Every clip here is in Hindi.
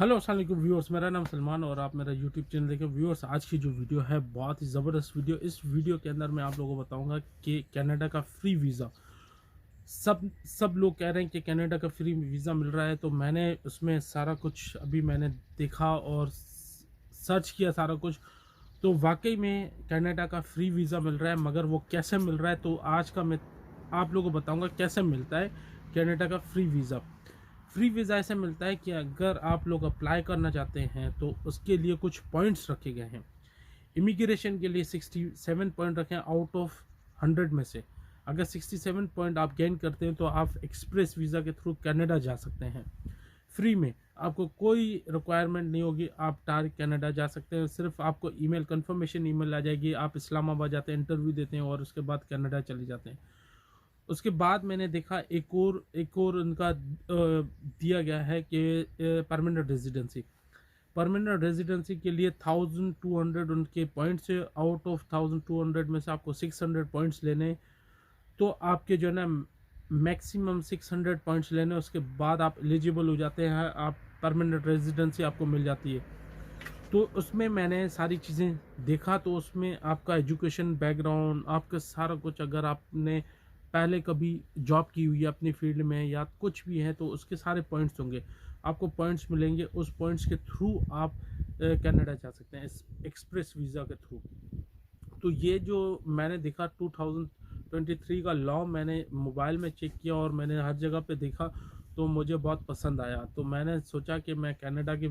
हेलो अस्सलाम वालेकुम व्यूअर्स, मेरा नाम सलमान और आप मेरा यूट्यूब चैनल देखें। व्यूअर्स, आज की जो वीडियो है बहुत ही ज़बरदस्त वीडियो। इस वीडियो के अंदर मैं आप लोगों को बताऊंगा कि कनाडा का फ्री वीज़ा, सब लोग कह रहे हैं कि कनाडा का फ्री वीज़ा मिल रहा है। तो मैंने उसमें सारा कुछ अभी मैंने देखा और सर्च किया सारा कुछ। तो वाकई में कनाडा का फ्री वीज़ा मिल रहा है, मगर वो कैसे मिल रहा है तो आज का मैं आप लोगों को बताऊंगा कैसे मिलता है कनाडा का फ्री वीज़ा। फ्री वीज़ा ऐसे मिलता है कि अगर आप लोग अप्लाई करना चाहते हैं तो उसके लिए कुछ पॉइंट्स रखे गए हैं। इमिग्रेशन के लिए 67 पॉइंट रखे हैं आउट ऑफ 100 में से। अगर 67 पॉइंट आप गेन करते हैं तो आप एक्सप्रेस वीज़ा के थ्रू कनाडा जा सकते हैं फ्री में। आपको कोई रिक्वायरमेंट नहीं होगी, आप डायरेक्ट कनाडा जा सकते हैं। सिर्फ आपको ईमेल कंफर्मेशन ईमेल आ जाएगी, आप इस्लामाबाद जाते हैं, इंटरव्यू देते हैं और उसके बाद कनाडा चले जाते हैं। उसके बाद मैंने देखा एक और उनका दिया गया है कि परमानेंट रेजिडेंसी के लिए 1200 उनके पॉइंट्स है। आउट ऑफ 1200 में से आपको 600 पॉइंट्स लेने हैं। तो आपके जो है ना मैक्सिमम 600 पॉइंट्स लेने, उसके बाद आप एलिजिबल हो जाते हैं, आप परमानेंट रेजिडेंसी आपको मिल जाती है। तो उसमें मैंने सारी चीज़ें देखा, तो उसमें आपका एजुकेशन बैकग्राउंड, आपका सारा कुछ, अगर आपने पहले कभी जॉब की हुई है अपनी फील्ड में या कुछ भी है तो उसके सारे पॉइंट्स होंगे, आपको पॉइंट्स मिलेंगे। उस पॉइंट्स के थ्रू आप कनाडा जा सकते हैं एक्सप्रेस वीज़ा के थ्रू। तो ये जो मैंने देखा 2023 का लॉ मैंने मोबाइल में चेक किया और मैंने हर जगह पे देखा, तो मुझे बहुत पसंद आया। तो मैंने सोचा कि मैं कनाडा के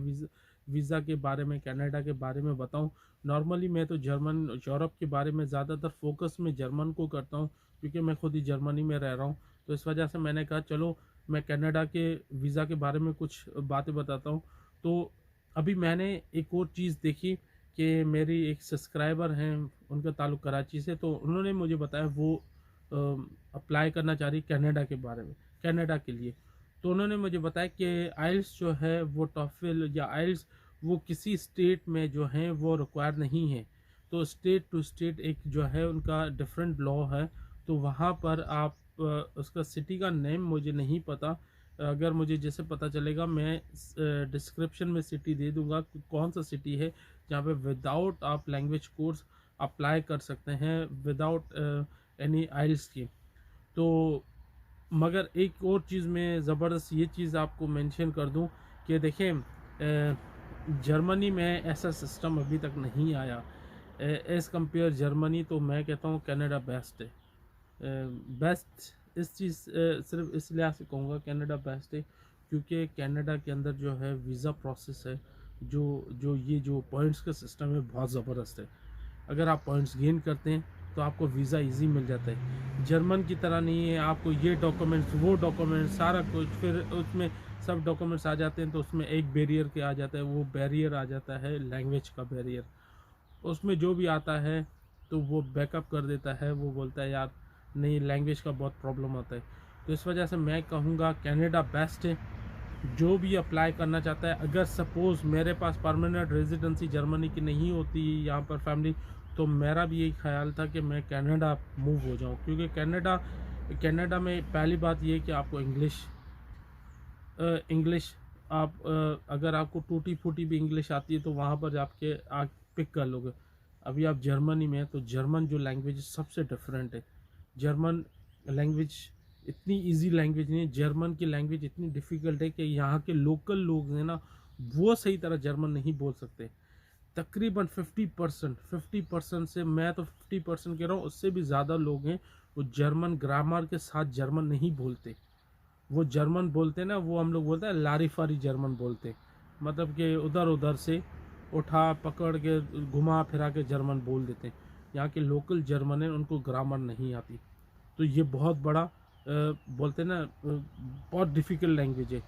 वीज़ा के बारे में, कनाडा के बारे में बताऊं। नॉर्मली मैं तो जर्मन यूरोप के बारे में ज़्यादातर फोकस में जर्मन को करता हूं, क्योंकि मैं खुद ही जर्मनी में रह रहा हूं। तो इस वजह से मैंने कहा चलो मैं कनाडा के वीज़ा के बारे में कुछ बातें बताता हूँ। तो अभी मैंने एक और चीज़ देखी कि मेरी एक सब्सक्राइबर हैं, उनका ताल्लुक़ कराची से, तो उन्होंने मुझे बताया वो अप्लाई करना चाह रही कनाडा के बारे में, कनाडा के लिए। तो उन्होंने मुझे बताया कि आइल्स जो है वो टॉफिल या आइल्स वो किसी स्टेट में जो है वो रिक्वायर नहीं है। तो स्टेट टू स्टेट एक जो है उनका डिफरेंट लॉ है। तो वहाँ पर आप उसका सिटी का नेम मुझे नहीं पता, अगर मुझे जैसे पता चलेगा मैं डिस्क्रिप्शन में सिटी दे दूंगा कि कौन सा सिटी है जहाँ पे विदाउट आप लैंग्वेज कोर्स अप्लाई कर सकते हैं, विदाउट एनी आइल्स की। तो मगर एक और चीज़ में ज़बरदस्त ये चीज़ आपको मेंशन कर दूं कि देखें, जर्मनी में ऐसा सिस्टम अभी तक नहीं आया एज़ कंपेयर जर्मनी। तो मैं कहता हूँ कनाडा बेस्ट है। बेस्ट इस चीज़ सिर्फ इस लिहाज से कहूँगा कनाडा बेस्ट है क्योंकि कनाडा के अंदर जो है वीज़ा प्रोसेस है, जो जो ये जो पॉइंट्स का सिस्टम है बहुत ज़बरदस्त है। अगर आप पॉइंट्स गेन करते हैं तो आपको वीज़ा इजी मिल जाता है। जर्मन की तरह नहीं है आपको ये डॉक्यूमेंट्स वो डॉक्यूमेंट्स सारा कुछ, फिर उसमें सब डॉक्यूमेंट्स आ जाते हैं तो उसमें एक बैरियर के आ जाता है, वो बैरियर आ जाता है लैंग्वेज का बैरियर। उसमें जो भी आता है तो वो बैकअप कर देता है, वो बोलता है यार नहीं, लैंग्वेज का बहुत प्रॉब्लम होता है। तो इस वजह से मैं कहूँगा कनाडा बेस्ट है। जो भी अप्लाई करना चाहता है, अगर सपोज़ मेरे पास परमानेंट रेजिडेंसी जर्मनी की नहीं होती यहाँ पर फैमिली, तो मेरा भी यही ख्याल था कि मैं कनाडा मूव हो जाऊँ, क्योंकि कनाडा में पहली बात ये है कि आपको इंग्लिश आप अगर आपको टूटी फूटी भी इंग्लिश आती है तो वहाँ पर आपके आप पिक कर लोगे। अभी आप जर्मनी में हैं तो जर्मन जो लैंग्वेज सबसे डिफरेंट है। जर्मन लैंग्वेज इतनी इजी लैंग्वेज नहीं है, जर्मन की लैंग्वेज इतनी डिफ़िकल्ट है कि यहाँ के लोकल लोग हैं ना, वो सही तरह जर्मन नहीं बोल सकते। तकरीबन 50% से, मैं तो 50% कह रहा हूँ, उससे भी ज़्यादा लोग हैं वो जर्मन ग्रामर के साथ जर्मन नहीं बोलते। वो जर्मन बोलते ना, वो हम लोग बोलते हैं लारी फारी जर्मन बोलते, मतलब कि उधर उधर से उठा पकड़ के घुमा फिरा के जर्मन बोल देते हैं। यहाँ के लोकल जर्मन है, उनको ग्रामर नहीं आती। तो ये बहुत बड़ा बोलते ना बहुत डिफ़िकल्ट लैंग्वेज है।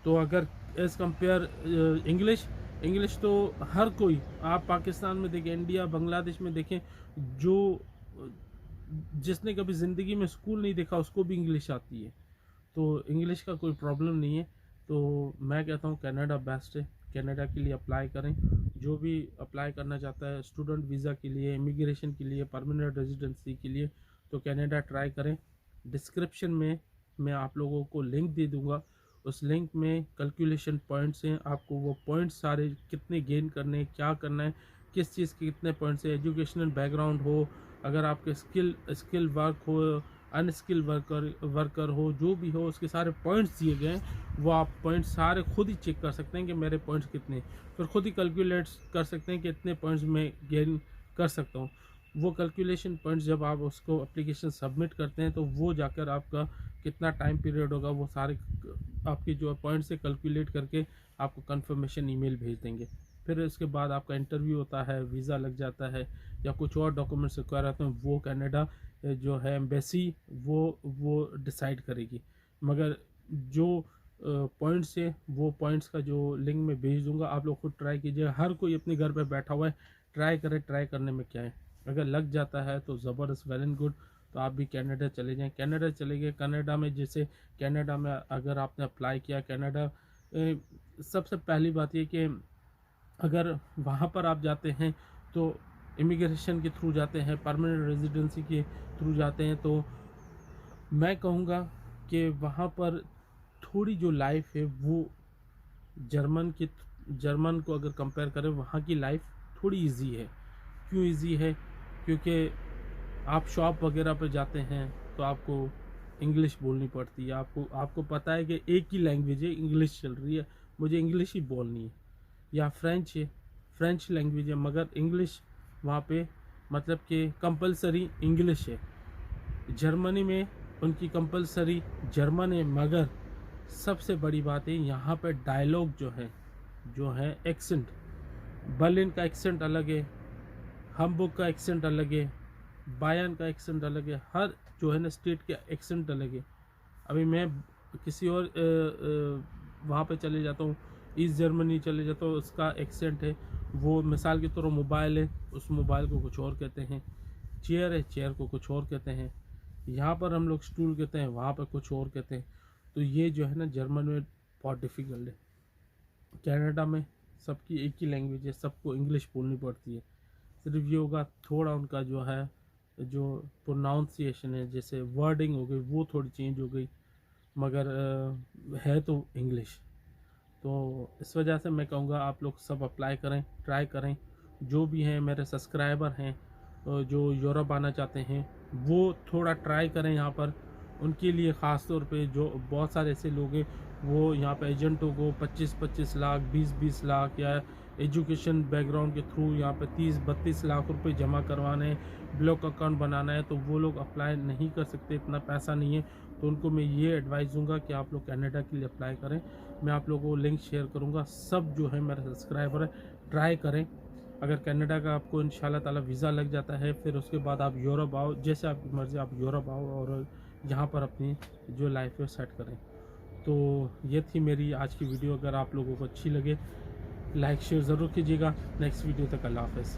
तो अगर एज़ कंपेयर इंग्लिश, इंग्लिश तो हर कोई, आप पाकिस्तान में देखें, इंडिया बांग्लादेश में देखें, जो जिसने कभी ज़िंदगी में स्कूल नहीं देखा उसको भी इंग्लिश आती है। तो इंग्लिश का कोई प्रॉब्लम नहीं है। तो मैं कहता हूँ कनाडा बेस्ट है, कनाडा के लिए अप्लाई करें। जो भी अप्लाई करना चाहता है स्टूडेंट वीज़ा के लिए, इमिग्रेशन के लिए, परमानेंट रेजिडेंसी के लिए, तो कनाडा ट्राई करें। डिस्क्रिप्शन में मैं आप लोगों को लिंक दे दूँगा, उस लिंक में कैलकुलेशन पॉइंट्स हैं, आपको वो पॉइंट्स सारे कितने गेन करने हैं, क्या करना है, किस चीज़ के कितने पॉइंट्स है, एजुकेशनल बैकग्राउंड हो, अगर आपके स्किल वर्क हो, अनस्किल वर्कर हो, जो भी हो, उसके सारे पॉइंट्स दिए गए हैं। वो आप पॉइंट्स सारे खुद ही चेक कर सकते हैं कि मेरे पॉइंट्स कितने, फिर खुद ही कैलकुलेट कर सकते हैं कि इतने पॉइंट्स मैं गेन कर सकता हूँ। वो कैलकुलेशन पॉइंट्स जब आप उसको एप्लीकेशन सबमिट करते हैं तो वो जाकर आपका कितना टाइम पीरियड होगा, वो सारे आपके जो पॉइंट्स से कैलकुलेट करके आपको कंफर्मेशन ईमेल भेज देंगे। फिर इसके बाद आपका इंटरव्यू होता है, वीज़ा लग जाता है, या कुछ और डॉक्यूमेंट्स रिक्वायर होते हैं, वो कनाडा जो है एम्बेसी वो डिसाइड करेगी। मगर जो पॉइंट्स है, वो पॉइंट्स का जो लिंक मैं भेज दूंगा, आप लोग खुद ट्राई कीजिए। हर कोई अपने घर पे बैठा हुआ है, ट्राई करे, ट्राई करने में क्या है। अगर लग जाता है तो ज़बरदस्त, वेल एंड गुड, तो आप भी कनाडा चले जाएं। कनाडा चले गए, कनाडा में जैसे कनाडा में अगर आपने अप्लाई किया, कनाडा सबसे पहली बात ये कि अगर वहाँ पर आप जाते हैं तो इमिग्रेशन के थ्रू जाते हैं, परमानेंट रेजिडेंसी के थ्रू जाते हैं, तो मैं कहूँगा कि वहाँ पर थोड़ी जो लाइफ है वो जर्मन को अगर कंपेयर करें, वहाँ की लाइफ थोड़ी इजी है। क्यों इजी है? क्योंकि आप शॉप वगैरह पर जाते हैं तो आपको इंग्लिश बोलनी पड़ती है। आपको पता है कि एक ही लैंग्वेज है, इंग्लिश चल रही है, मुझे इंग्लिश ही बोलनी है। या फ्रेंच है, फ्रेंच लैंग्वेज है, मगर इंग्लिश वहाँ पे मतलब कि कंपलसरी इंग्लिश है। जर्मनी में उनकी कंपलसरी जर्मन है, मगर सबसे बड़ी बात है यहाँ पे डायलॉग जो है एक्सेंट, बर्लिन का एक्सेंट अलग है, हम्बुर्ग का एक्सेंट अलग है, बायर्न का एक्सेंट अलग है, हर जो है ना स्टेट के एक्सेंट अलग है। अभी मैं किसी और वहाँ पे चले जाता हूँ, ईस्ट जर्मनी चले जाता हूँ, उसका एक्सेंट है, वो मिसाल के तौर मोबाइल है, उस मोबाइल को कुछ और कहते हैं, चेयर है, चेयर को कुछ और कहते हैं, यहाँ पर हम लोग स्टूल कहते हैं, वहाँ पर कुछ और कहते हैं। तो ये जो है ना जर्मन में बहुत डिफ़िकल्ट है। कनाडा में सबकी एक ही लैंग्वेज है, सबको इंग्लिश बोलनी पड़ती है। सिर्फ ये होगा थोड़ा उनका जो है जो प्रोनाउंसिएशन है, जैसे वर्डिंग हो गई वो थोड़ी चेंज हो गई, मगर है तो इंग्लिश। तो इस वजह से मैं कहूँगा आप लोग सब अप्लाई करें, ट्राई करें। जो भी हैं मेरे सब्सक्राइबर हैं जो यूरोप आना चाहते हैं, वो थोड़ा ट्राई करें यहाँ पर। उनके लिए ख़ास तौर पे जो बहुत सारे ऐसे लोग हैं, वो यहाँ पे एजेंटों को 25-25 लाख, 20-20 लाख या एजुकेशन बैकग्राउंड के थ्रू यहाँ पे 30-32 लाख रुपए जमा करवाने हैं, ब्लॉक अकाउंट बनाना है, तो वो लोग अप्लाई नहीं कर सकते, इतना पैसा नहीं है। तो उनको मैं ये एडवाइस दूंगा कि आप लोग कनाडा के लिए अप्लाई करें। मैं आप लोगों को लिंक शेयर करूंगा, सब जो है मेरे सब्सक्राइबर है, ट्राई करें। अगर कनाडा का आपको इंशाल्लाह ताला वीज़ा लग जाता है, फिर उसके बाद आप यूरोप आओ, जैसे आपकी मर्ज़ी आप यूरोप आओ और यहाँ पर अपनी जो लाइफ है सेट करें। तो ये थी मेरी आज की वीडियो। अगर आप लोगों को अच्छी लगे, लाइक शेयर ज़रूर कीजिएगा। नेक्स्ट वीडियो तक अल्लाह हाफ़िज़।